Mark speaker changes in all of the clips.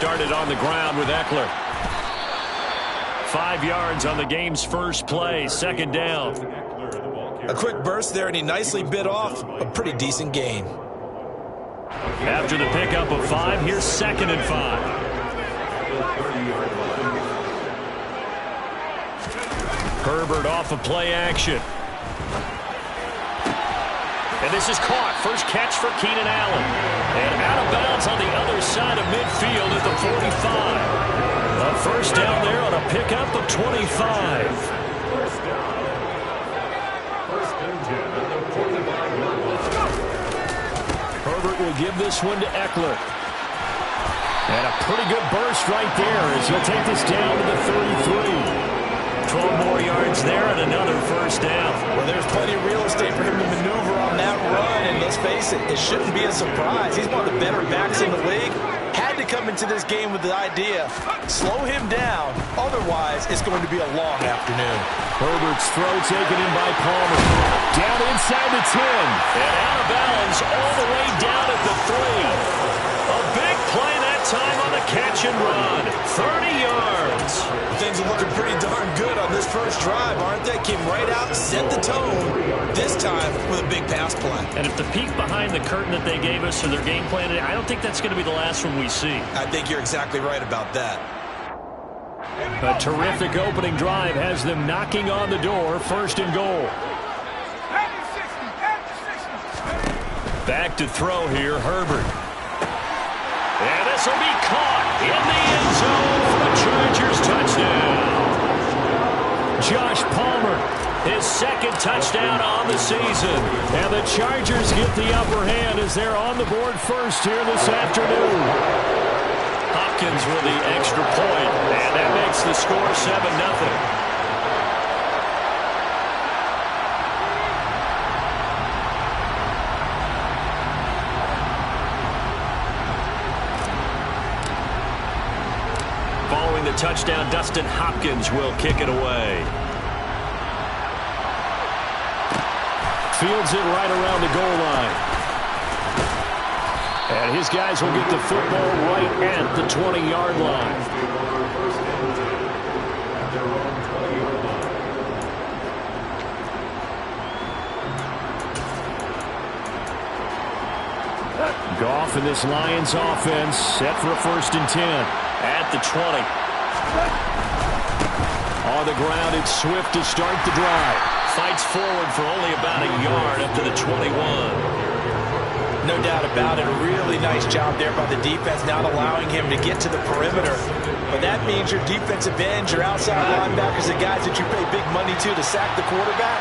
Speaker 1: started on the ground with Ekeler. 5 yards on the game's first play, second down.
Speaker 2: A quick burst there, and he nicely bit off a pretty decent gain.
Speaker 1: After the pickup of 5, here's 2nd and 5. Herbert off of play action. And this is caught. First catch for Keenan Allen. And out of bounds on the other side of midfield at the 45. A first down there on a pickup of 25. Herbert will give this one to Ekeler. And a pretty good burst right there as he'll take this down to the 33. 12 more yards there and another first down.
Speaker 2: Well, there's plenty of real estate for him to maneuver on that run, and let's face it shouldn't be a surprise. He's one of the better backs in the league. Had to come into this game with the idea, slow him down, otherwise it's going to be a long afternoon.
Speaker 1: Herbert's throw taken in by Palmer. Down inside the 10. And out of bounds all the way down at the 3. A big play that time on the catch and run. 30 yards.
Speaker 2: Things are looking pretty darn good on this first drive, aren't they? Came right out, set the tone, this time with a big pass play.
Speaker 1: And if the peek behind the curtain that they gave us or their game plan, I don't think that's going to be the last one we see.
Speaker 2: I think you're exactly right about that.
Speaker 1: A terrific opening drive has them knocking on the door. First and goal. Back to throw here, Herbert. And this will be caught in the end zone for the Chargers touchdown. Josh Palmer, his second touchdown on the season. And the Chargers get the upper hand as they're on the board first here this afternoon. Hopkins with the extra point, and that makes the score 7-0. Following the touchdown, Dustin Hopkins will kick it away. Fields it right around the goal line. And his guys will get the football right at the 20-yard line. Goff in this Lions offense set for a 1st and 10 at the 20. On the ground, it's Swift to start the drive. Fights forward for only about a yard up to the 21.
Speaker 2: No doubt about it. A really nice job there by the defense, not allowing him to get to the perimeter. But that means your defensive ends, your outside linebackers, the guys that you pay big money to sack the quarterback,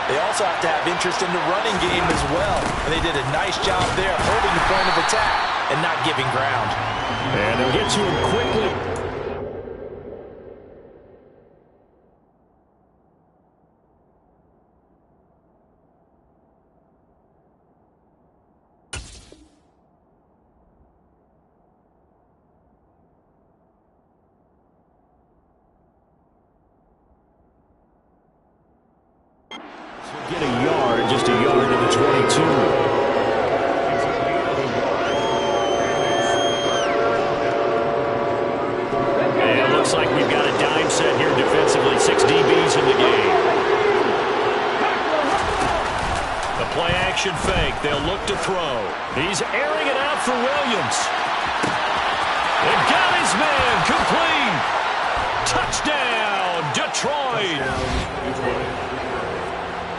Speaker 2: they also have to have interest in the running game as well. And they did a nice job there holding the point of attack and not giving ground.
Speaker 1: And they'll get to him quickly. Get a yard, just a yard to the 22. And it looks like we've got a dime set here defensively. 6 DBs in the game. The play action fake. They'll look to throw. He's airing it out for Williams. And got his man complete. Touchdown, Detroit.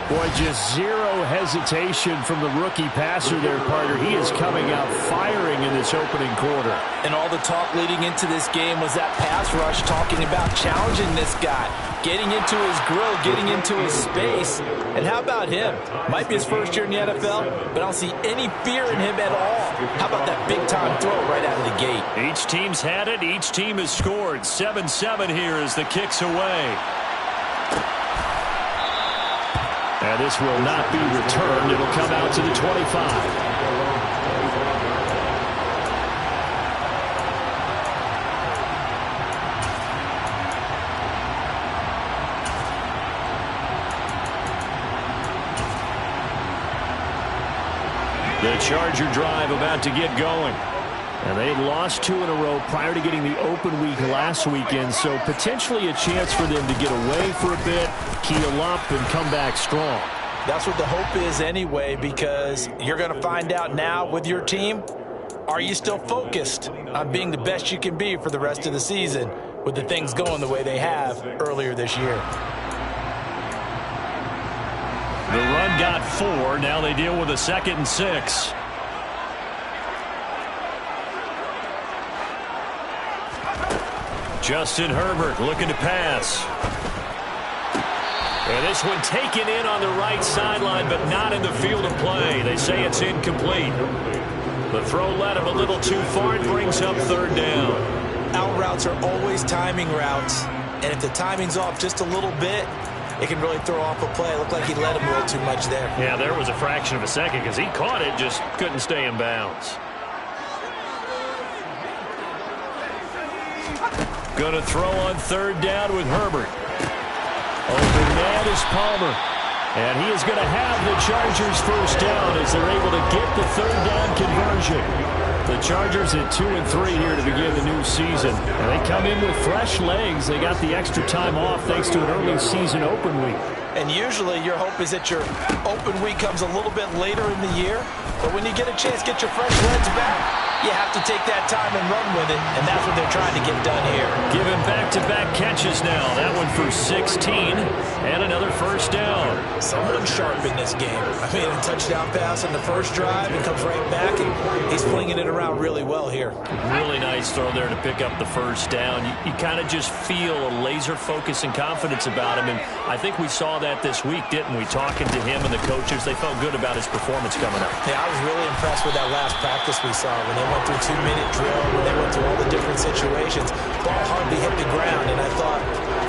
Speaker 1: Boy, just zero hesitation from the rookie passer there, partner. He is coming out firing in this opening quarter.
Speaker 2: And all the talk leading into this game was that pass rush, talking about challenging this guy, getting into his grill, getting into his space. And how about him? Might be his first year in the NFL, but I don't see any fear in him at all. How about that big-time throw right out of the gate?
Speaker 1: Each team's had it. Each team has scored. 7-7 here as the kick's away. And this will not be returned. It'll come out to the 25. The Charger drive about to get going. And they had lost 2 in a row prior to getting the open week last weekend, so potentially a chance for them to get away for a bit, keel up, and come back strong.
Speaker 2: That's what the hope is anyway, because you're going to find out now with your team, are you still focused on being the best you can be for the rest of the season with the things going the way they have earlier this year?
Speaker 1: The run got 4. Now they deal with a 2nd and 6. Justin Herbert looking to pass. And this one taken in on the right sideline, but not in the field of play. They say it's incomplete. The throw led him a little too far. It brings up 3rd down.
Speaker 2: Out routes are always timing routes. And if the timing's off just a little bit, it can really throw off a play. It looked like he let him a little too much there.
Speaker 1: Yeah, there was a fraction of a second because he caught it, just couldn't stay in bounds. Going to throw on 3rd down with Herbert. Open man is Palmer. And he is going to have the Chargers first down as they're able to get the 3rd down conversion. The Chargers at 2-3 here to begin the new season. And they come in with fresh legs. They got the extra time off thanks to an early season open week.
Speaker 2: And usually your hope is that your open week comes a little bit later in the year. But when you get a chance to get your fresh legs back, you have to take that time and run with it, and that's what they're trying to get done here.
Speaker 1: Giving back-to-back catches now. That one for 16, and another first down.
Speaker 2: Someone sharp in this game. I mean, a touchdown pass on the first drive, and comes right back, and he's flinging it around really well here.
Speaker 1: Really nice throw there to pick up the first down. You kind of just feel a laser focus and confidence about him, and I think we saw that this week, didn't we? Talking to him and the coaches, they felt good about his performance coming up.
Speaker 2: Yeah, I was really impressed with that last practice we saw when they went through 2-minute drill, when they went through all the different situations. Ball hardly hit the ground, and I thought,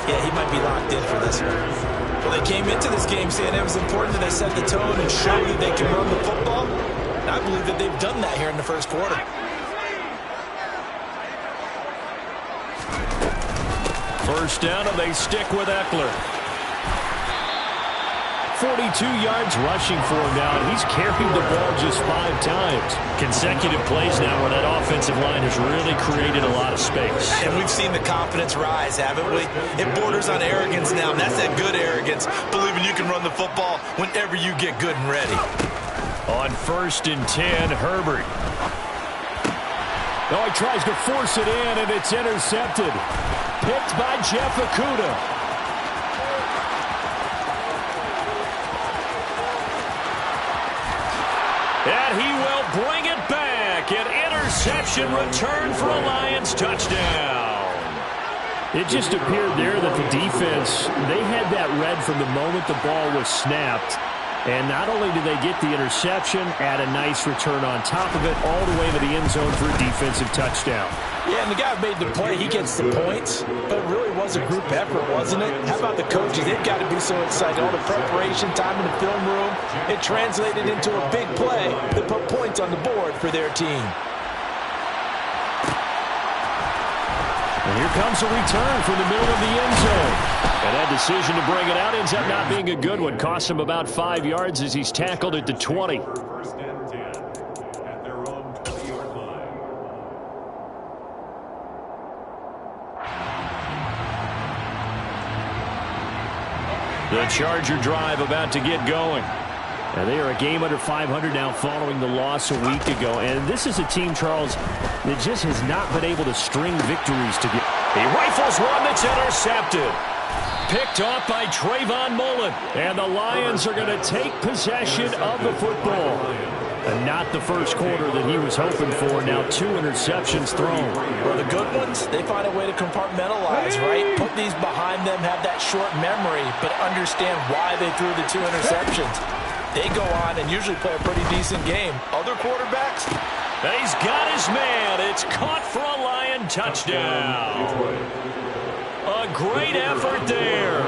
Speaker 2: yeah, he might be locked in for this one. Well, they came into this game saying it was important that they set the tone and show that they can run the football. And I believe that they've done that here in the first quarter.
Speaker 1: First down, and they stick with Eckler. 42 yards rushing for him now, and he's carried the ball just 5 times. Consecutive plays now where that offensive line has really created a lot of space.
Speaker 2: And we've seen the confidence rise, haven't we? It borders on arrogance now, and that's that good arrogance, believing you can run the football whenever you get good and ready.
Speaker 1: On 1st and 10, Herbert. Oh, he tries to force it in, and it's intercepted. Picked by Jeff Okudah. And he will bring it back. An interception return for a Lions touchdown. It just appeared there that the defense, they had that read from the moment the ball was snapped. And not only did they get the interception, add a nice return on top of it, all the way to the end zone for a defensive touchdown.
Speaker 2: Yeah, and the guy who made the play, he gets the points. But it really was a group effort, wasn't it? How about the coaches? They've got to be so excited. All the preparation, time in the film room, it translated into a big play that put points on the board for their team.
Speaker 1: And here comes a return from the middle of the end zone. And that decision to bring it out ends up not being a good one. Cost him about 5 yards as he's tackled at the 20. The Charger drive about to get going. And they are a game under 500 now following the loss a week ago. And this is a team, Charles, that just has not been able to string victories together. He rifles one that's intercepted. Picked off by Trayvon Mullen. And the Lions are going to take possession of the football. And not the first quarter that he was hoping for. Now 2 interceptions thrown.
Speaker 2: Well, the good ones, they find a way to compartmentalize, right? Put these behind them, have that short memory, but understand why they threw the 2 interceptions. They go on and usually play a pretty decent game. Other quarterbacks?
Speaker 1: He's got his man. It's caught for a Lion touchdown. A great effort there.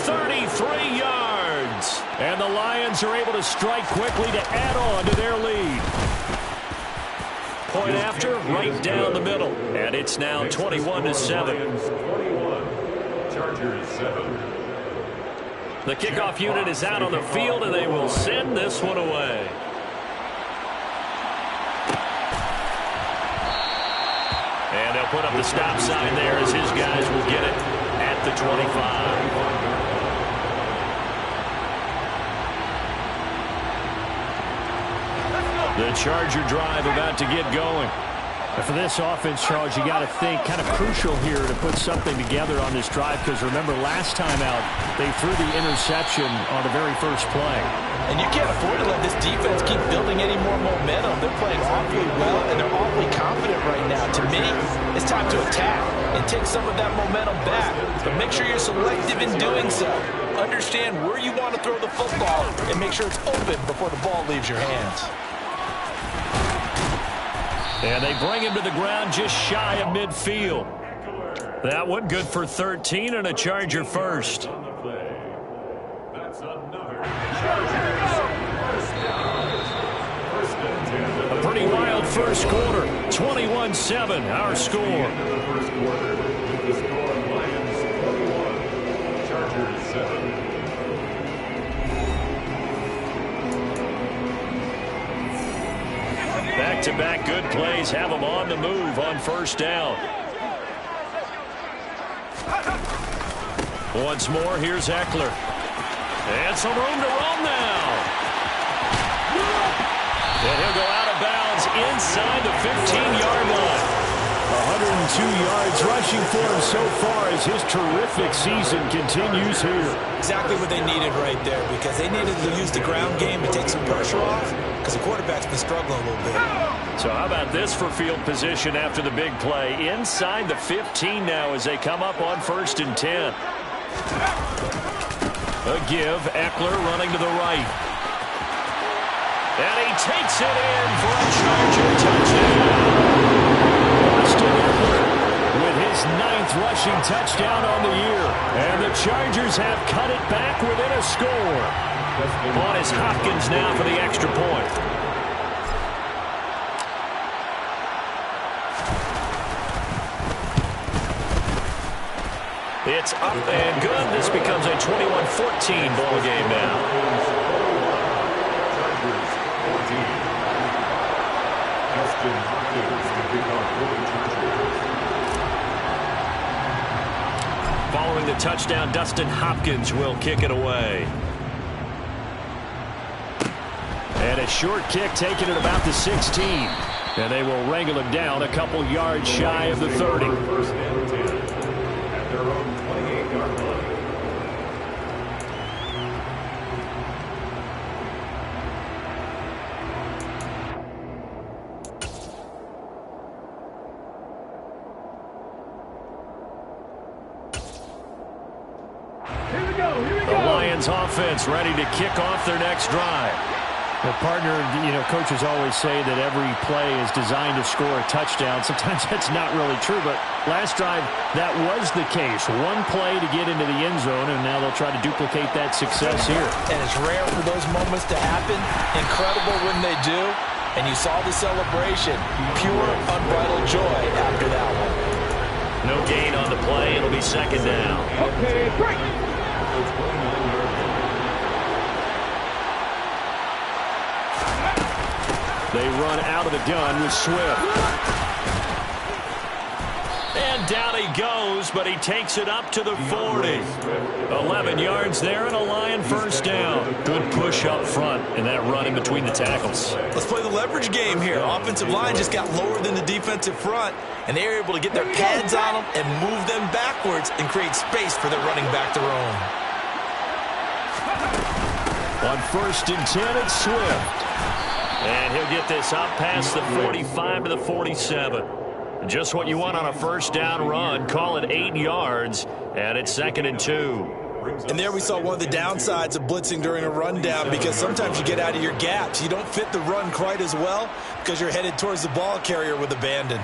Speaker 1: 33 yards. And the Lions are able to strike quickly to add on to their lead. Point after, right down the middle. And it's now 21-7. Chargers 7. The kickoff unit is out on the field, and they will send this one away. They'll put up the stop sign there as his guys will get it at the 25. The Charger drive about to get going.
Speaker 3: For this offense, Charles, you got to think kind of crucial here to put something together on this drive, because remember last time out they threw the interception on the very first play.
Speaker 2: And you can't afford to let this defense keep building any more momentum. They're playing awfully well, and they're awfully confident right now. To me, it's time to attack and take some of that momentum back. But make sure you're selective in doing so. Understand where you want to throw the football and make sure it's open before the ball leaves your hands.
Speaker 1: And they bring him to the ground just shy of midfield. That one good for 13 and a Charger first. A pretty wild first quarter. 21-7, our score. Back-to-back good plays have them on the move on first down. Once more, here's Eckler. And some room to roam now. And he'll go out of bounds inside the 15-yard line. 102 yards rushing for him so far as his terrific season continues here.
Speaker 2: Exactly what they needed right there, because they needed to use the ground game to take some pressure off, because the quarterback's been struggling a little bit.
Speaker 1: So how about this for field position after the big play? Inside the 15 now as they come up on 1st and 10. A give, Eckler running to the right. And he takes it in for a Charger touchdown. Austin Eckler with his 9th rushing touchdown on the year. And the Chargers have cut it back within a score. On is Hopkins now for the extra point. It's up and good. This becomes a 21-14 ball game now. Following the touchdown, Dustin Hopkins will kick it away. And a short kick taken at about the 16. And they will wrangle him down a couple yards shy of the 30. The Lions offense ready to kick off their next drive.
Speaker 3: The partner, coaches always say that every play is designed to score a touchdown. Sometimes that's not really true, but last drive, that was the case. One play to get into the end zone, and now they'll try to duplicate that success here.
Speaker 2: And it's rare for those moments to happen. Incredible when they do. And you saw the celebration. Pure, unbridled joy after that one.
Speaker 1: No gain on the play. It'll be 2nd down.
Speaker 4: Okay, break.
Speaker 1: They run out of the gun with Swift. And down he goes, but he takes it up to the 40. 11 yards there and a Lion first down. Good push up front and that run in between the tackles.
Speaker 2: Let's play the leverage game here. Offensive line just got lower than the defensive front, and they were able to get their pads on them and move them backwards and create space for their running back to roam.
Speaker 1: On 1st and 10, it's Swift. And he'll get this up past the 45 to the 47. Just what you want on a first down run. Call it 8 yards, and it's 2nd and 2.
Speaker 2: And there we saw one of the downsides of blitzing during a rundown, because sometimes you get out of your gaps. You don't fit the run quite as well because you're headed towards the ball carrier with abandon.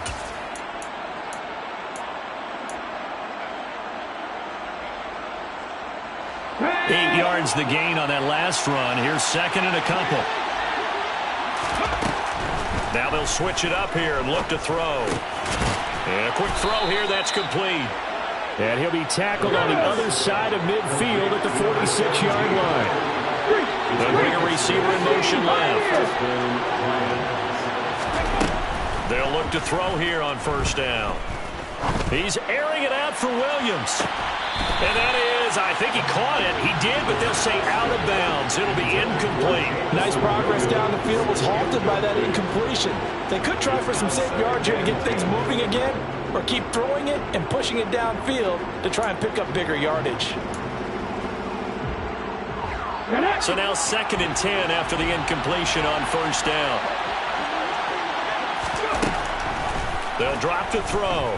Speaker 1: Eight yards the gain on that last run. Here's 2nd and a couple. Now they'll switch it up here and look to throw. And a quick throw here, that's complete.
Speaker 3: And he'll be tackled on the other side of midfield at the 46-yard line.
Speaker 1: They'll bring a receiver in motion left. They'll look to throw here on first down. He's airing it out for Williams. And that is, I think he caught it. He did, but they'll say out of bounds. It'll be incomplete.
Speaker 2: Nice progress down the field was halted by that incompletion. They could try for some safe yards here to get things moving again, or keep throwing it and pushing it downfield to try and pick up bigger yardage.
Speaker 1: So now 2nd and 10 after the incompletion on 1st down. They'll drop to throw.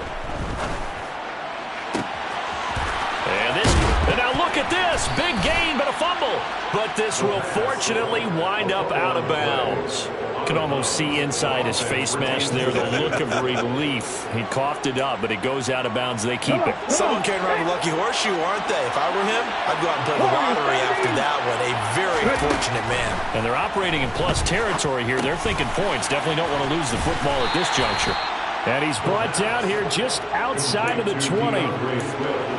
Speaker 1: And now look at this. Big gain, but a fumble. But this will fortunately wind up out of bounds.
Speaker 3: You can almost see inside his face mask there the look of relief. He coughed it up, but it goes out of bounds. They keep it.
Speaker 2: Someone carrying around a lucky horseshoe, aren't they? If I were him, I'd go out and play the lottery after that one. A very fortunate man.
Speaker 3: And they're operating in plus territory here. They're thinking points. Definitely don't want to lose the football at this juncture. And he's brought down here just outside of the 20.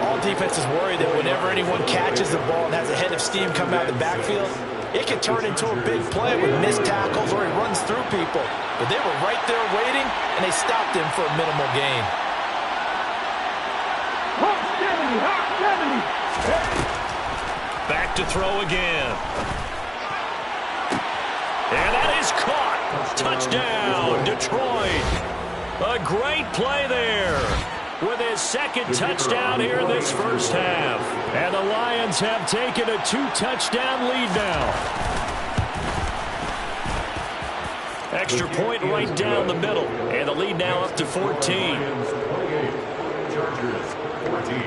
Speaker 2: All defenses worry that whenever anyone catches the ball and has a head of steam come out of the backfield, it can turn into a big play with missed tackles or he runs through people. But they were right there waiting, and they stopped him for a minimal gain.
Speaker 1: Back to throw again. And that is caught. Touchdown, Detroit. A great play there with his 2nd touchdown here in this 1st half.
Speaker 3: And the Lions have taken a 2-touchdown lead now.
Speaker 1: Extra point right down the middle. And the lead now up to 14.
Speaker 4: Chargers 14.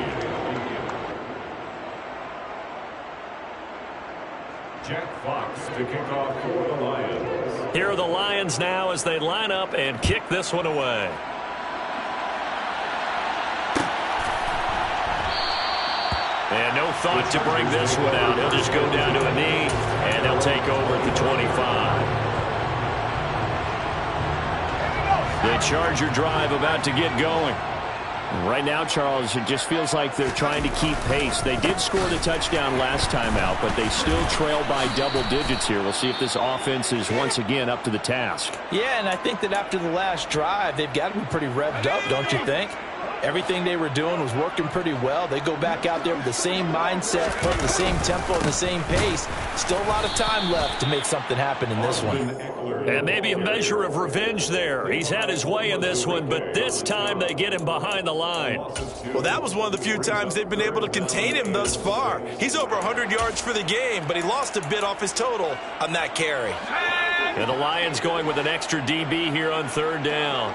Speaker 4: Jack Fox to kick off for the Lions.
Speaker 1: Here are the Lions now as they line up and kick this one away. And no thought to bring this one out. He'll just go down to a knee, and they'll take over at the 25. The Charger drive about to get going.
Speaker 3: Right now, Charles, it just feels like they're trying to keep pace. They did score the touchdown last time out, but they still trail by double digits here. We'll see if this offense is once again up to the task.
Speaker 2: Yeah, and I think that after the last drive, they've got to be pretty revved up, don't you think? Everything they were doing was working pretty well. They go back out there with the same mindset, put the same tempo and the same pace. Still a lot of time left to make something happen in this one.
Speaker 1: And maybe a measure of revenge there. He's had his way in this one, but this time they get him behind the line.
Speaker 2: Well, that was one of the few times they've been able to contain him thus far. He's over 100 yards for the game, but he lost a bit off his total on that carry.
Speaker 1: And the Lions going with an extra DB here on 3rd down.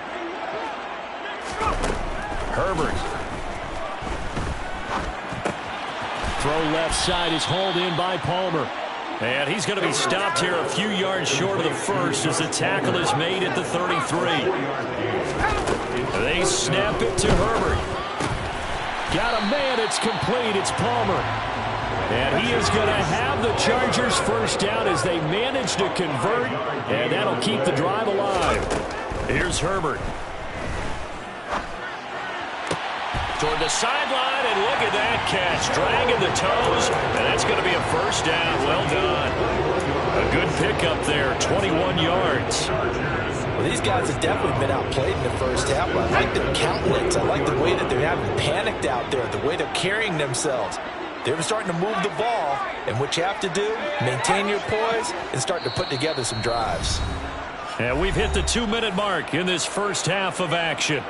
Speaker 1: Herbert.
Speaker 3: Throw left side is hauled in by Palmer.
Speaker 1: And he's going to be stopped here a few yards short of the first as the tackle is made at the 33. They snap it to Herbert.
Speaker 3: Got a man, it's complete, it's Palmer. And he is going to have the Chargers 1st down as they manage to convert, and that'll keep the drive alive.
Speaker 1: Here's Herbert. Toward the sideline, and look at that catch. Dragging the toes, and that's going to be a 1st down. Well done. A good pickup there, 21 yards.
Speaker 2: Well, these guys have definitely been outplayed in the 1st half. I like their countenance. I like the way that they're having panicked out there, the way they're carrying themselves. They're starting to move the ball, and what you have to do, maintain your poise and start to put together some drives.
Speaker 1: And we've hit the 2-minute mark in this 1st half of action.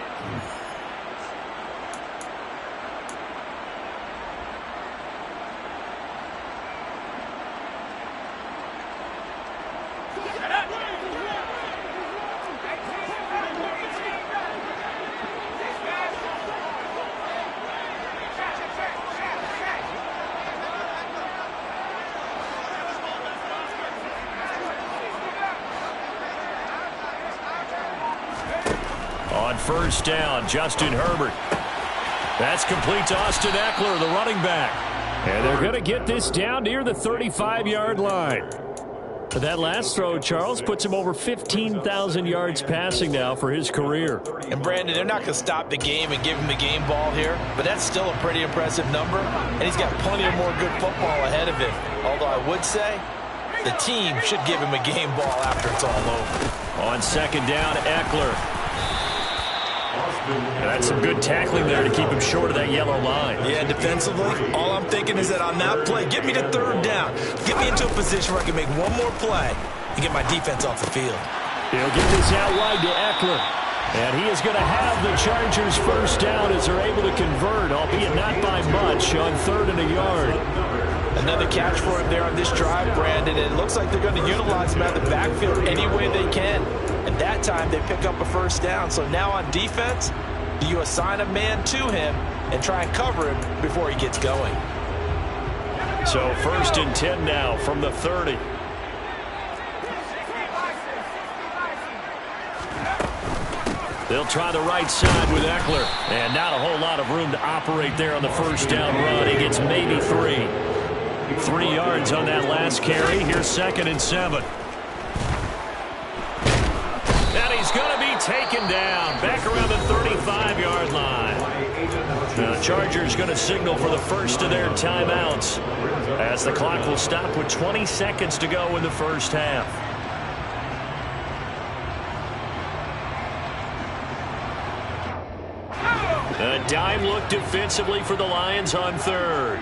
Speaker 1: On 1st down, Justin Herbert. That's complete to Austin Eckler, the running back.
Speaker 3: And they're going to get this down near the 35-yard line. But that last throw, Charles, puts him over 15,000 yards passing now for his career.
Speaker 2: And, Brandon, they're not going to stop the game and give him the game ball here, but that's still a pretty impressive number, and he's got plenty of more good football ahead of him. Although I would say the team should give him a game ball after it's all over.
Speaker 1: On 2nd down, Eckler. And that's some good tackling there to keep him short of that yellow line.
Speaker 2: Yeah, defensively, all I'm thinking is that on that play, get me to third down. Get me into a position where I can make one more play and get my defense off the field.
Speaker 3: He'll get this out wide to Eckler. And he is going to have the Chargers first down as they're able to convert, albeit not by much, on 3rd and a yard.
Speaker 2: Another catch for him there on this drive, Brandon. And it looks like they're going to utilize him out of the backfield any way they can. And that time they pick up a first down. So now on defense, do you assign a man to him and try and cover him before he gets going?
Speaker 3: So 1st and 10 now from the 30. They'll try the right side with Eckler. And not a whole lot of room to operate there on the first down run. He gets maybe 3. 3 yards on that last carry. Here's 2nd and 7. And he's going to be taken down. Back around the 35-yard line. Now the Chargers going to signal for the first of their timeouts, as the clock will stop with 20 seconds to go in the first half. A dime look defensively for the Lions on 3rd.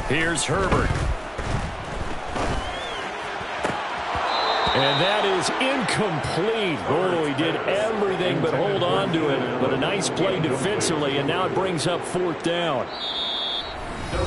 Speaker 3: Here's Herbert. And that is incomplete. Oh, he did everything but hold on to it. But a nice play defensively, and now it brings up 4th down.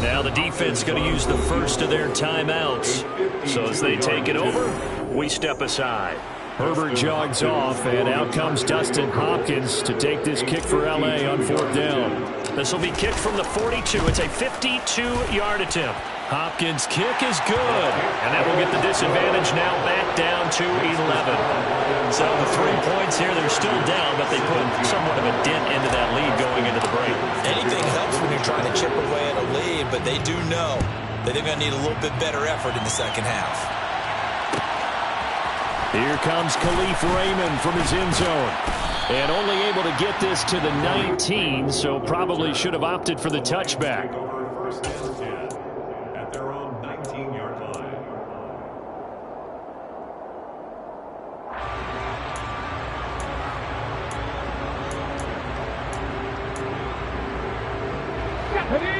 Speaker 3: Now the defense going to use the first of their timeouts. So as they take it over, we step aside. Herbert jogs off, and out comes Dustin Hopkins to take this kick for L.A. on 4th down. This will be kicked from the 42. It's a 52-yard attempt. Hopkins' kick is good, and that will get the disadvantage now back down to 11. So the 3 points here, they're still down, but they put somewhat of a dent into that lead going into the break.
Speaker 2: Anything helps when you're trying to chip away at a lead, but they do know that they're going to need a little bit better effort in the second half.
Speaker 3: Here comes Khalif Raymond from his end zone. And only able to get this to the 19, so probably should have opted for the touchback.
Speaker 4: First and 10 at their own 19-yard line.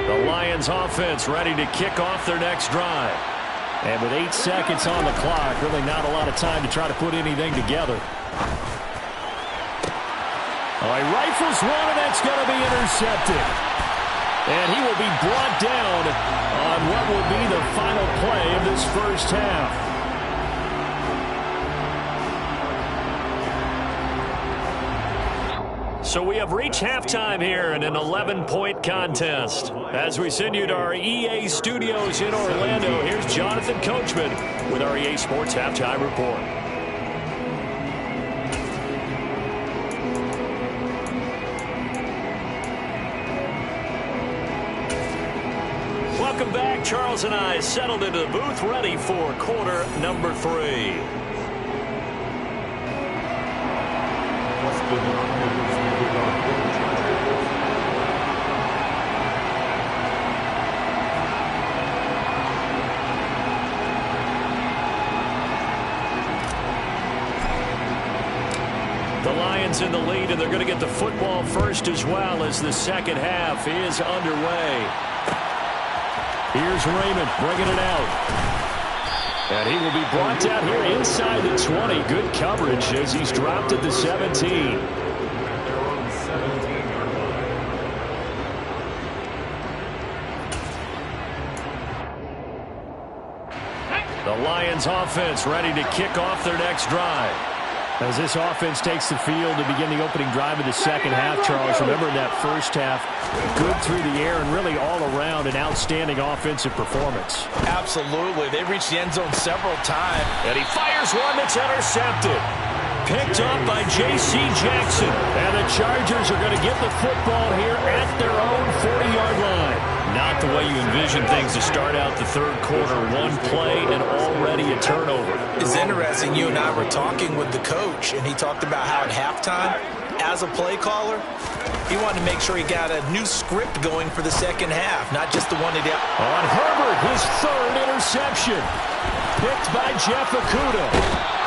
Speaker 3: The Lions offense ready to kick off their next drive. And with 8 seconds on the clock, really not a lot of time to try to put anything together. Oh, he rifles one, and that's going to be intercepted. And he will be brought down on what will be the final play of this first half. So we have reached halftime here in an 11-point contest. As we send you to our EA studios in Orlando, here's Jonathan Coachman with our EA Sports Halftime Report. Welcome back. Charles and I settled into the booth, ready for quarter number 3. The Lions in the lead, and they're going to get the football first as well as the second half is underway. Here's Raymond bringing it out. And he will be brought down here inside the 20. Good coverage as he's dropped at the 17. The Lions offense ready to kick off their next drive. As this offense takes the field to begin the opening drive of the second half, Charles, remember in that first half, good through the air and really all around an outstanding offensive performance.
Speaker 2: Absolutely. They reached the end zone several times.
Speaker 3: And he fires one that's intercepted. Picked up by J.C. Jackson. And the Chargers are going to get the football here at their own 40-yard line. not the way you envision things to start out the third quarter. One play and already a turnover.
Speaker 2: It's interesting. You and I were talking with the coach, and he talked about how at halftime, as a play caller, he wanted to make sure he got a new script going for the second half, not just the one he did.
Speaker 3: On Herbert, his third interception. Picked by Jeff Okudah.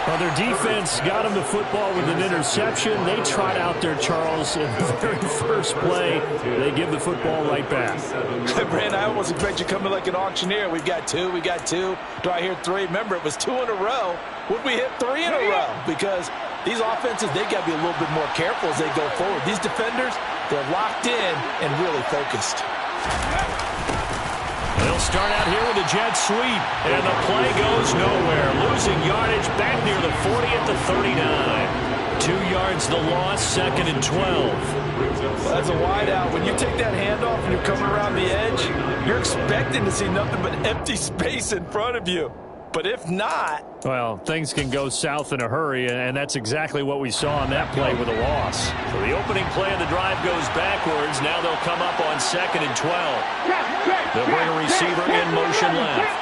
Speaker 3: Well, their defense got him the football with an interception. They trot out there, Charles, in the very first play. They give the football right back.
Speaker 2: Brand, I almost expect you coming like an auctioneer. We've got two. Do I hear three? Remember, it was 2 in a row. Would we hit 3 in a row? Because these offenses, they got to be a little bit more careful as they go forward. These defenders, they're locked in and really focused.
Speaker 3: They'll start out here with a jet sweep, and the play goes nowhere. Losing yardage back near the 40 at the 39. 2 yards the loss, 2nd and 12.
Speaker 2: Well, that's a wide out. When you take that handoff and you're coming around the edge, you're expecting to see nothing but empty space in front of you. But if not...
Speaker 3: Well, things can go south in a hurry, and that's exactly what we saw on that play with a loss. So the opening play of the drive goes backwards. Now they'll come up on 2nd and 12. They'll bring a receiver in motion left.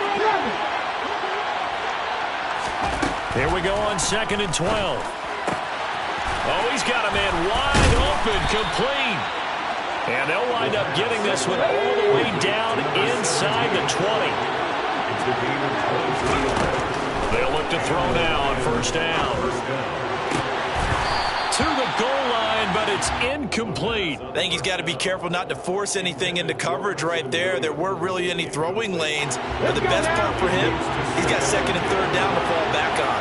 Speaker 3: Here we go on 2nd and 12. Oh, he's got a man wide open, complete. And they'll wind up getting this one all the way down inside the 20. They'll look to throw now on 1st down. To the goal line, but it's incomplete.
Speaker 2: I think he's got to be careful not to force anything into coverage right there. There weren't really any throwing lanes. But the best part for him, he's got 2nd and 3rd down to fall back on.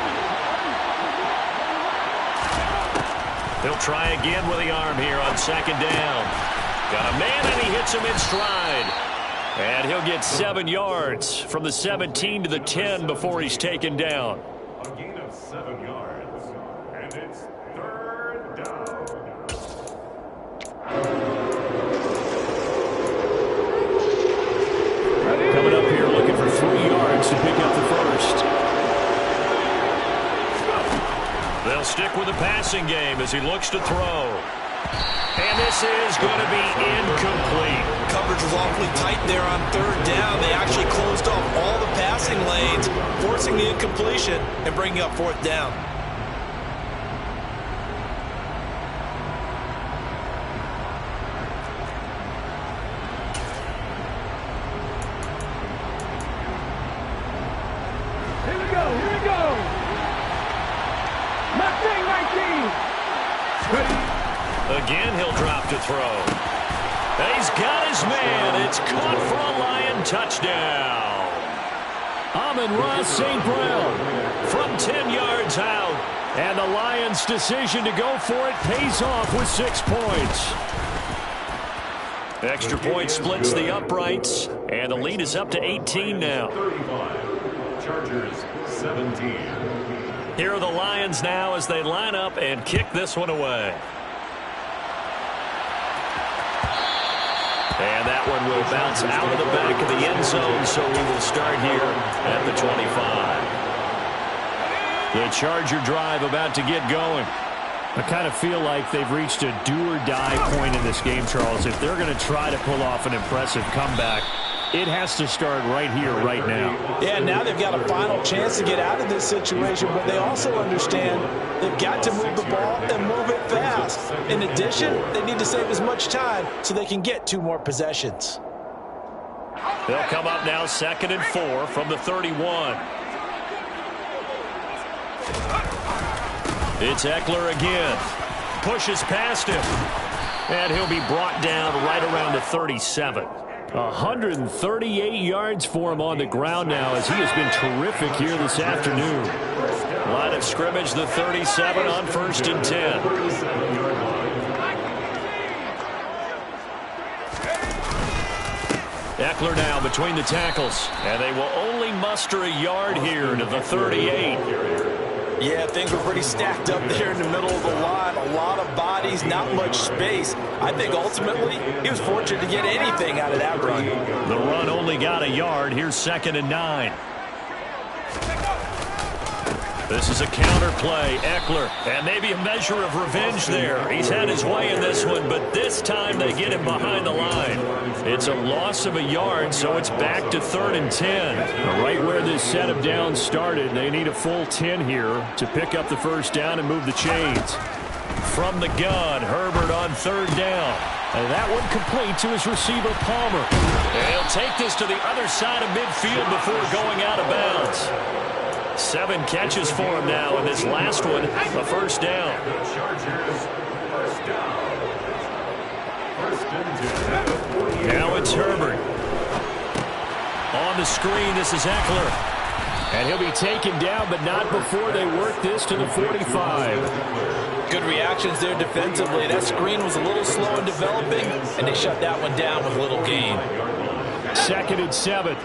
Speaker 3: He'll try again with the arm here on 2nd down. Got a man, and he hits him in stride. And he'll get 7 yards from the 17 to the 10 before he's taken down.
Speaker 4: A gain of 7 yards. And it's 3rd down.
Speaker 3: Coming up here looking for 3 yards to pick up the first. They'll stick with the passing game as he looks to throw. And this is going to be incomplete.
Speaker 2: Coverage was awfully tight there on 3rd down. They actually closed off all the passing lanes, forcing the incompletion and bringing up 4th down.
Speaker 5: Here we go. Mustang 19.
Speaker 3: Again, he'll drop to throw. He's got his man. It's caught for a Lion touchdown. Amon-Ra St. Brown from 10 yards out. And the Lions' decision to go for it pays off with 6 points. Extra point splits the uprights. And the lead is up to 18 now.
Speaker 4: 35. Chargers 17.
Speaker 3: Here are the Lions now as they line up and kick this one away. And that one will bounce out of the back of the end zone, so we will start here at the 25. The Charger drive about to get going. I kind of feel like they've reached a do-or-die point in this game, Charles. If they're going to try to pull off an impressive comeback, it has to start right here, right now.
Speaker 2: Yeah, now they've got a final chance to get out of this situation, but they also understand they've got to move the ball and move it fast. In addition, they need to save as much time so they can get 2 more possessions.
Speaker 3: They'll come up now 2nd and 4 from the 31. It's Eckler again. Pushes past him. And he'll be brought down right around the 37. 138 yards for him on the ground now as he has been terrific here this afternoon. Line of scrimmage, the 37 on 1st and 10. Eckler now between the tackles, and they will only muster a yard here to the 38.
Speaker 2: Yeah, things were pretty stacked up there in the middle of the line. A lot of bodies, not much space. I think ultimately he was fortunate to get anything out of that run.
Speaker 3: The run only got a yard. Here's 2nd and 9.
Speaker 1: This is a counter play. Eckler, and maybe a measure of revenge there. He's had his way in this one, but this time they get him behind the line. It's a loss of a yard, so it's back to 3rd and 10.
Speaker 3: Right where this set of downs started, they need a full 10 here to pick up the first down and move the chains.
Speaker 1: From the gun, Herbert on 3rd down.
Speaker 3: And that one complete to his receiver, Palmer.
Speaker 1: And he'll take this to the other side of midfield before going out of bounds. 7 catches for him now, and this last one, a first down. Now it's Herbert. On the screen, this is Eckler.
Speaker 3: And he'll be taken down, but not before they work this to the 45.
Speaker 2: Good reactions there defensively. That screen was a little slow in developing, and they shut that one down with little gain.
Speaker 3: 2nd and 7.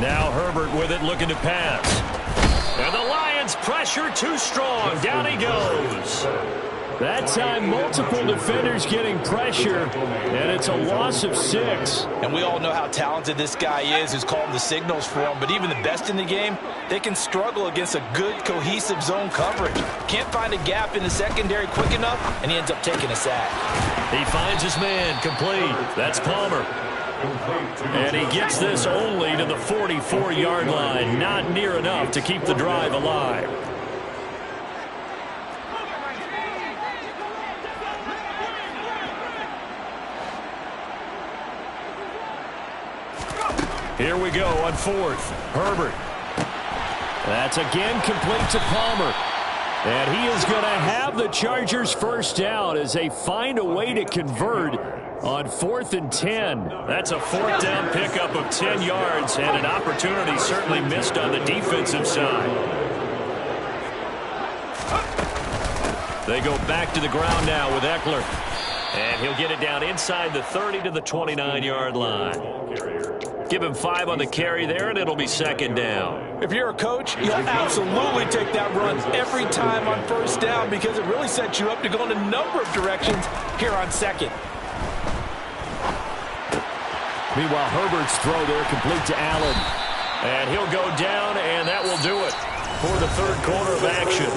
Speaker 1: Now Herbert with it, looking to pass. And the Lions pressure too strong. Down he goes.
Speaker 3: That time, multiple defenders getting pressure, and it's a loss of 6.
Speaker 2: And we all know how talented this guy is, who's calling the signals for him. But even the best in the game, they can struggle against a good, cohesive zone coverage. Can't find a gap in the secondary quick enough, and he ends up taking a sack.
Speaker 1: He finds his man, complete. That's Palmer. And he gets this only to the 44-yard line. Not near enough to keep the drive alive. Here we go on 4th. Herbert.
Speaker 3: That's again complete to Palmer. And he is going to have the Chargers first down as they find a way to convert on 4th and 10.
Speaker 1: That's a 4th down pickup of 10 yards and an opportunity certainly missed on the defensive side. They go back to the ground now with Eckler. And he'll get it down inside the 30 to the 29-yard line. Give him 5 on the carry there, and it'll be 2nd down.
Speaker 2: If you're a coach, you'll absolutely take that run every time on 1st down because it really sets you up to go in a number of directions here on 2nd.
Speaker 3: Meanwhile, Herbert's throw there complete to Allen.
Speaker 1: And he'll go down, and that will do it for the 3rd quarter of action.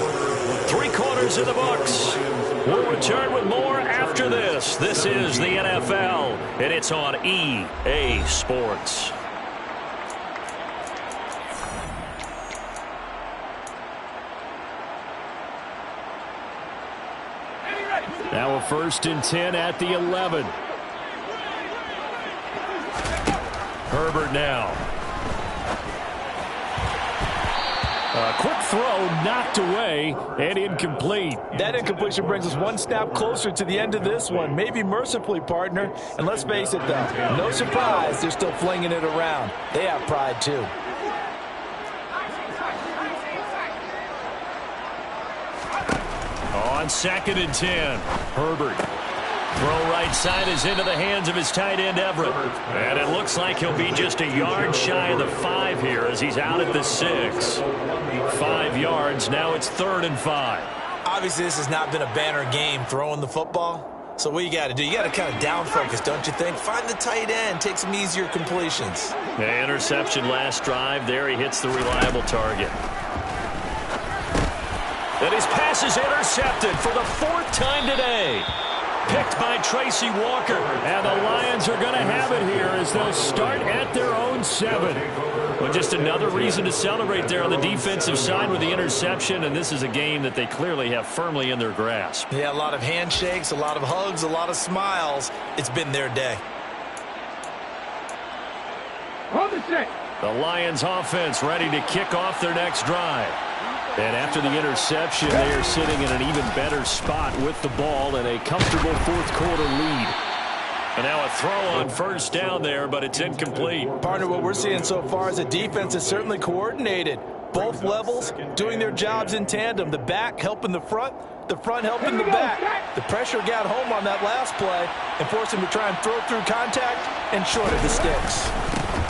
Speaker 1: 3 quarters in the books. We'll return with more after this. This is the NFL, and it's on EA Sports.
Speaker 3: Now a 1st and 10 at the 11.
Speaker 1: Herbert now.
Speaker 3: A quick throw knocked away and incomplete.
Speaker 2: That incompletion brings us one step closer to the end of this one. Maybe mercifully, partner. And let's face it, though, no surprise they're still flinging it around. They have pride, too.
Speaker 1: On 2nd and 10, Herbert. Throw right side is into the hands of his tight end, Everett. And it looks like he'll be just a yard shy of the 5 here as he's out at the 6. 5 yards. Now it's 3rd and 5.
Speaker 2: Obviously, this has not been a banner game throwing the football. So what you got to do? You got to kind of down focus, don't you think? Find the tight end. Take some easier completions.
Speaker 1: The interception last drive. There he hits the reliable target. And his pass is intercepted for the 4th time today. Picked by Tracy Walker.
Speaker 3: And the Lions are going to have it here as they'll start at their own 7.
Speaker 1: Well, just another reason to celebrate there on the defensive side with the interception, and this is a game that they clearly have firmly in their grasp.
Speaker 2: Yeah, a lot of handshakes, a lot of hugs, a lot of smiles. It's been their day.
Speaker 5: Hold the set.
Speaker 1: The Lions offense ready to kick off their next drive.
Speaker 3: And after the interception, they are sitting in an even better spot with the ball and a comfortable 4th quarter lead.
Speaker 1: And now a throw on 1st down there, but it's incomplete.
Speaker 2: Partner, what we're seeing so far is a defense is certainly coordinated. Both levels doing their jobs in tandem. The back helping the front helping the back. The pressure got home on that last play and forced him to try and throw through contact and short of the sticks.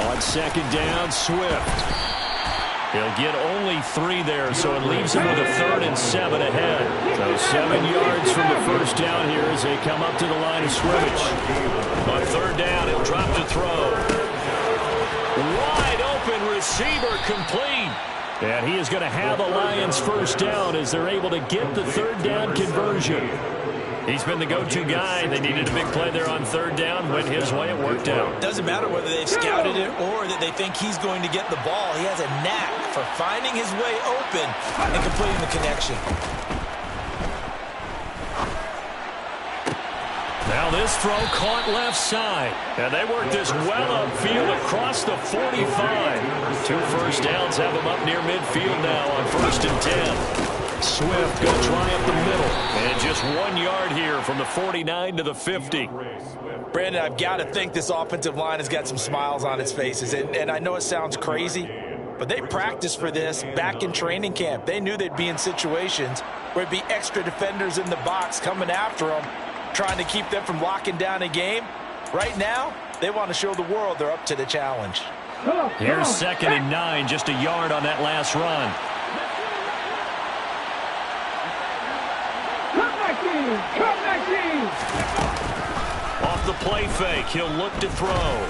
Speaker 3: On 2nd down, Swift.
Speaker 1: He'll get only 3 there, so it leaves him with a 3rd and 7 ahead.
Speaker 3: So 7 yards from the 1st down here as they come up to the line of scrimmage.
Speaker 1: On 3rd down, he'll drop to throw. receiver complete. And he is going to have a Lions first down as they're able to get the third down conversion. He's been the go-to guy. They needed a big play there on third down. Went his way. It worked out.
Speaker 2: Doesn't matter whether they've scouted it or that they think he's going to get the ball. He has a knack for finding his way open and completing the connection.
Speaker 1: Now this throw caught left side. And they work this well upfield across the 45. 2 first downs have them up near midfield now on 1st and 10. Swift going to try up the middle. And just 1 yard here from the 49 to the 50.
Speaker 2: Brandon, I've got to think this offensive line has got some smiles on its faces. And I know it sounds crazy, but they practiced for this back in training camp. They knew they'd be in situations where it'd be extra defenders in the box coming after them, trying to keep them from locking down a game. Right now, they want to show the world they're up to the challenge.
Speaker 1: Here's 2nd and 9, just a yard on that last run. Off the play fake, he'll look to throw.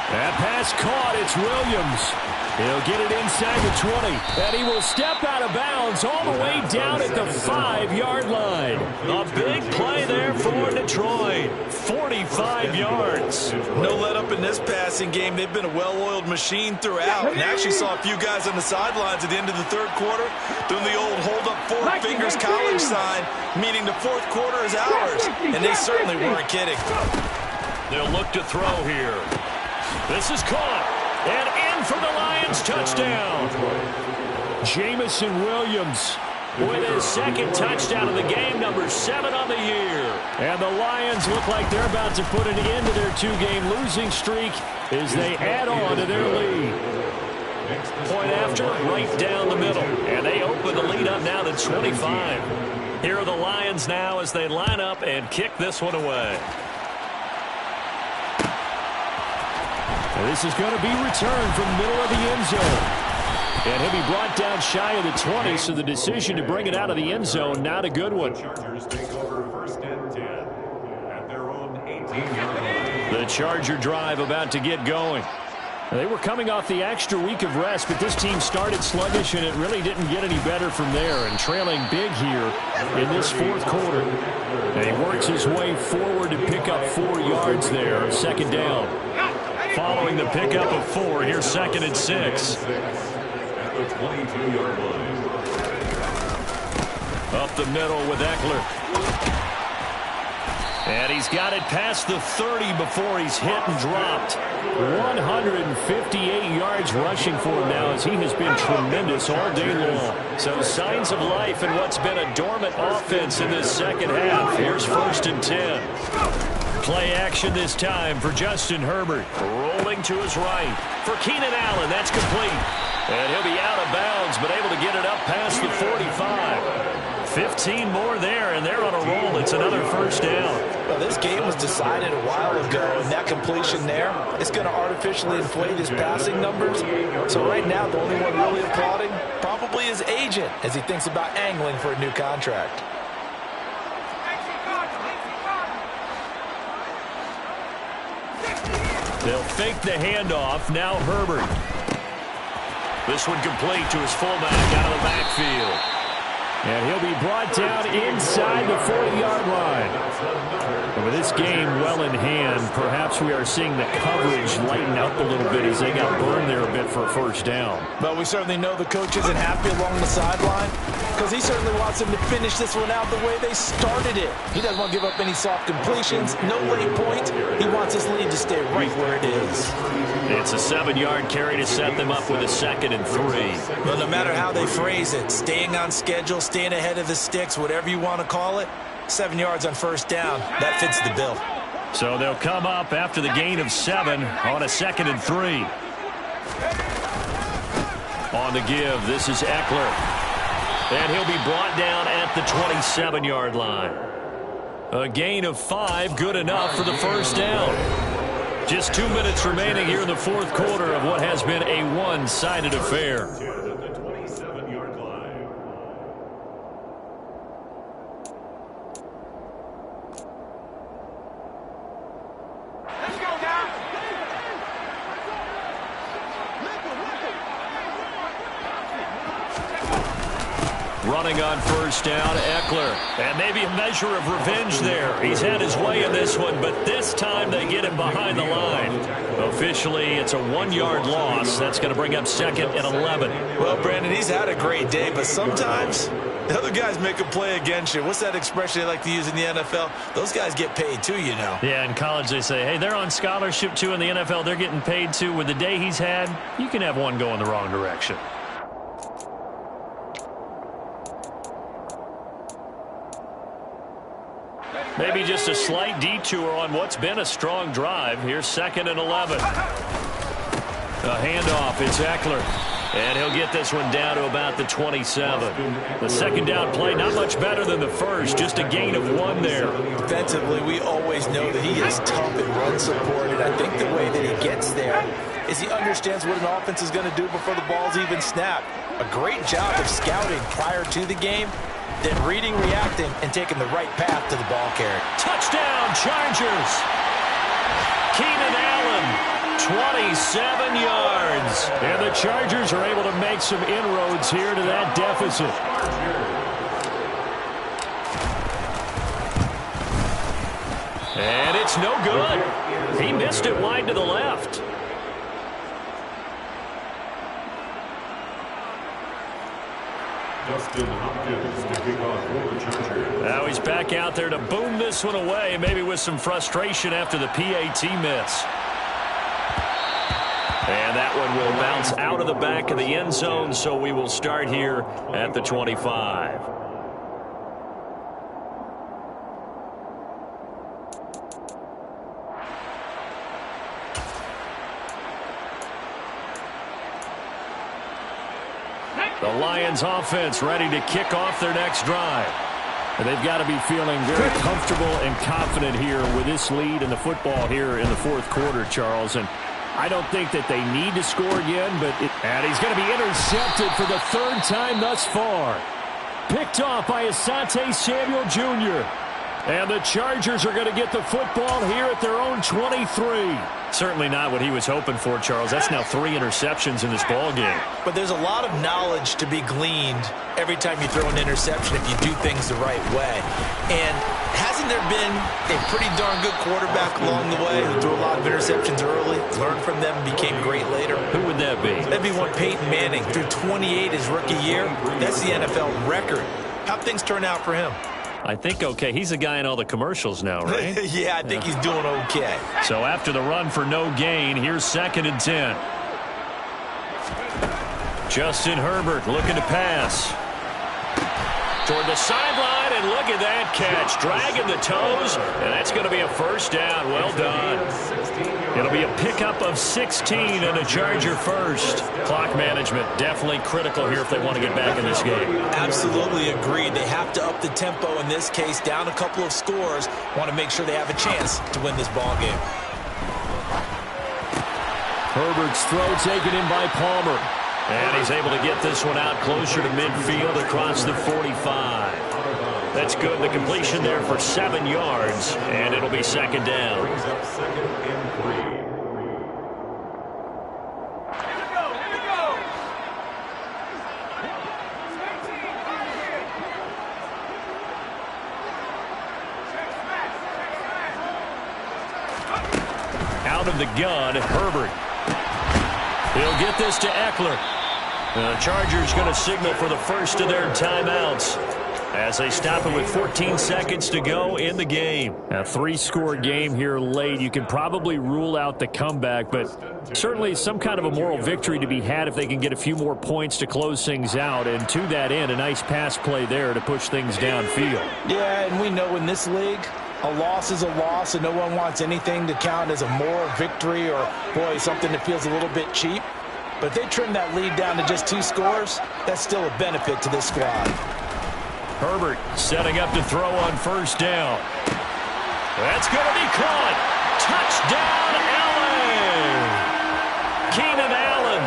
Speaker 1: That pass caught, it's Williams. He'll get it inside the 20, and he will step out of bounds all the way down at the 5-yard line. A big play there for Detroit. 45 yards.
Speaker 2: No let up in this passing game. They've been a well-oiled machine throughout. And actually saw a few guys on the sidelines at the end of the third quarter doing the old hold up 4 fingers college sign, meaning the fourth quarter is ours. And they certainly weren't kidding.
Speaker 1: They'll look to throw here. This is caught. And in for the Lions touchdown. Jamison Williams with his 2nd touchdown of the game, number 7 on the year. And the Lions look like they're about to put an end to their 2-game losing streak as they add on to their lead. Point after, right down the middle. And they open the lead up now to 25. Here are the Lions now as they line up and kick this one away. This is going to be returned from the middle of the end zone. And he'll be brought down shy of the 20, so the decision to bring it out of the end zone, not a good one.
Speaker 4: Chargers take over 1st and 10 at their own 18-yard line.
Speaker 1: The Charger drive about to get going. They were coming off the extra week of rest, but this team started sluggish, and it really didn't get any better from there. And trailing big here in this 4th quarter. And he works his way forward to pick up 4 yards there, 2nd down. Following the pickup of 4, here's 2nd and 6.
Speaker 4: At the 22-yard line.
Speaker 1: Up the middle with Eckler. And he's got it past the 30 before he's hit and dropped. 158 yards rushing for him now as he has been tremendous all day long. So signs of life in what's been a dormant offense in this 2nd half. Here's 1st and 10. Play action this time for Justin Herbert. Rolling to his right for Keenan Allen. That's complete. And he'll be out of bounds, but able to get it up past the 45. 15 more there, and they're on a roll. It's another 1st down.
Speaker 2: Well, this game was decided a while ago, and that completion there is going to artificially inflate his passing numbers. So right now, the only one really applauding probably his agent as he thinks about angling for a new contract.
Speaker 1: They'll fake the handoff. Now Herbert. This one complete to his fullback out of the backfield. And he'll be brought down inside the 40-yard line. And with this game well in hand, perhaps we are seeing the coverage lighten up a little bit as they got burned there a bit for a 1st down.
Speaker 2: But we certainly know the coach isn't happy along the sideline because he certainly wants them to finish this one out the way they started it. He doesn't want to give up any soft completions, no late points. He wants his lead to stay right where it is.
Speaker 1: It's a 7-yard carry to set them up with a 2nd and 3.
Speaker 2: Well, no matter how they phrase it, staying on schedule, staying ahead of the sticks, whatever you want to call it, 7 yards on 1st down, that fits the bill.
Speaker 1: So they'll come up after the gain of 7 on a 2nd and 3. On the give, this is Eckler. And he'll be brought down at the 27-yard line. A gain of 5, good enough for the 1st down. Just 2 minutes remaining here in the 4th quarter of what has been a one-sided affair.
Speaker 4: At the 27-yard line.
Speaker 5: Let's go now.
Speaker 1: Running on first down, Eckler. And maybe a measure of revenge there. He's had his way in this one, but this time they get him behind the line. Officially, it's a 1-yard loss. That's going to bring up 2nd and 11.
Speaker 2: Well, Brandon, he's had a great day, but sometimes the other guys make a play against you. What's that expression they like to use in the NFL? Those guys get paid too, you know.
Speaker 3: Yeah, in college they say, hey, they're on scholarship too. In the NFL, they're getting paid too. With the day he's had, you can have one go in the wrong direction. Maybe just a slight detour on what's been a strong drive. Here's 2nd and 11. A handoff. It's Eckler. And he'll get this one down to about the 27. The second down play, not much better than the first. Just a gain of 1 there.
Speaker 2: Defensively, we always know that he is tough and run support. And I think the way that he gets there is he understands what an offense is going to do before the ball's even snapped. A great job of scouting prior to the game, then reading, reacting, and taking the right path to the ball carrier.
Speaker 1: Touchdown, Chargers! Keenan Allen, 27 yards.
Speaker 3: And the Chargers are able to make some inroads here to that deficit.
Speaker 1: And it's no good. He missed it wide to the left.
Speaker 4: Dustin Hopkins to kick off for the Chargers.
Speaker 1: Now he's back out there to boom this one away, maybe with some frustration after the PAT miss. And that one will bounce out of the back of the end zone, so we will start here at the 25. The Lions offense ready to kick off their next drive.
Speaker 3: And they've got to be feeling very comfortable and confident here with this lead in the football here in the 4th quarter, Charles. And I don't think that they need to score again, and he's going to be intercepted for the 3rd time thus far. Picked off by Asante Samuel Jr. And the Chargers are going to get the football here at their own 23.
Speaker 1: Certainly not what he was hoping for, Charles. That's now 3 interceptions in this ball game.
Speaker 2: But there's a lot of knowledge to be gleaned every time you throw an interception if you do things the right way. And hasn't there been a pretty darn good quarterback along the way who threw a lot of interceptions early, learned from them, and became great later?
Speaker 1: Who would that be?
Speaker 2: That'd be one Peyton Manning. Threw 28 his rookie year. That's the NFL record. How'd things turn out for him?
Speaker 1: I think okay. He's the guy in all the commercials now, right?
Speaker 2: Yeah, I think he's doing okay.
Speaker 1: So after the run for no gain, here's 2nd and 10. Justin Herbert looking to pass. Toward the sideline, and look at that catch. Dragging the toes, and that's going to be a first down. Well done. It'll be a pickup of 16 and a Charger first. Clock management definitely critical here if they want to get back in this game.
Speaker 2: Absolutely agreed. They have to up the tempo in this case, down a couple of scores. Want to make sure they have a chance to win this ball game.
Speaker 3: Herbert's throw taken in by Palmer.
Speaker 1: And he's able to get this one out closer to midfield across the 45. That's good. The completion there for 7 yards, and it'll be 2nd down.
Speaker 4: Brings up 2nd and 3.
Speaker 1: Out of the gun, Herbert. He'll get this to Eckler. The Chargers going to signal for the first of their timeouts as they stop it with 14 seconds to go in the game.
Speaker 3: A 3-score game here late. You can probably rule out the comeback, but certainly some kind of a moral victory to be had if they can get a few more points to close things out. And to that end, a nice pass play there to push things downfield.
Speaker 2: Yeah, and we know in this league, a loss is a loss, and no one wants anything to count as a moral victory or, boy, something that feels a little bit cheap. But if they trim that lead down to just 2 scores, that's still a benefit to this squad.
Speaker 1: Herbert setting up to throw on first down. That's going to be caught. Touchdown, Allen! Keenan Allen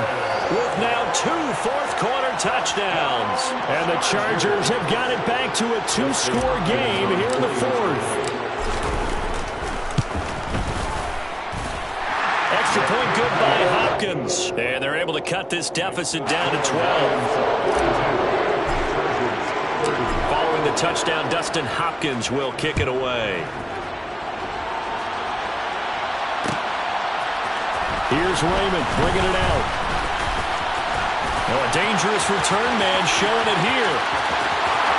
Speaker 1: with now 2 fourth-quarter touchdowns.
Speaker 3: And the Chargers have got it back to a 2-score game here in the 4th.
Speaker 1: Extra point good by Hopkins. And they're able to cut this deficit down to 12. Following the touchdown, Dustin Hopkins will kick it away. Here's Raymond bringing it out. Oh, a dangerous return man showing it here.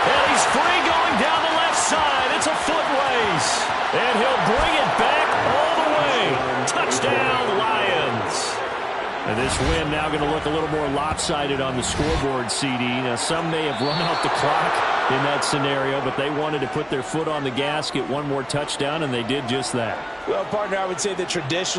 Speaker 1: And he's free going down the left side. It's a foot race. And he'll bring it back all the way. Touchdown, Lions. And this win now going to look a little more lopsided on the scoreboard, CD. Now, some may have run out the clock in that scenario, but they wanted to put their foot on the gas, get one more touchdown, and they did just that.
Speaker 2: Well, partner, I would say that traditionally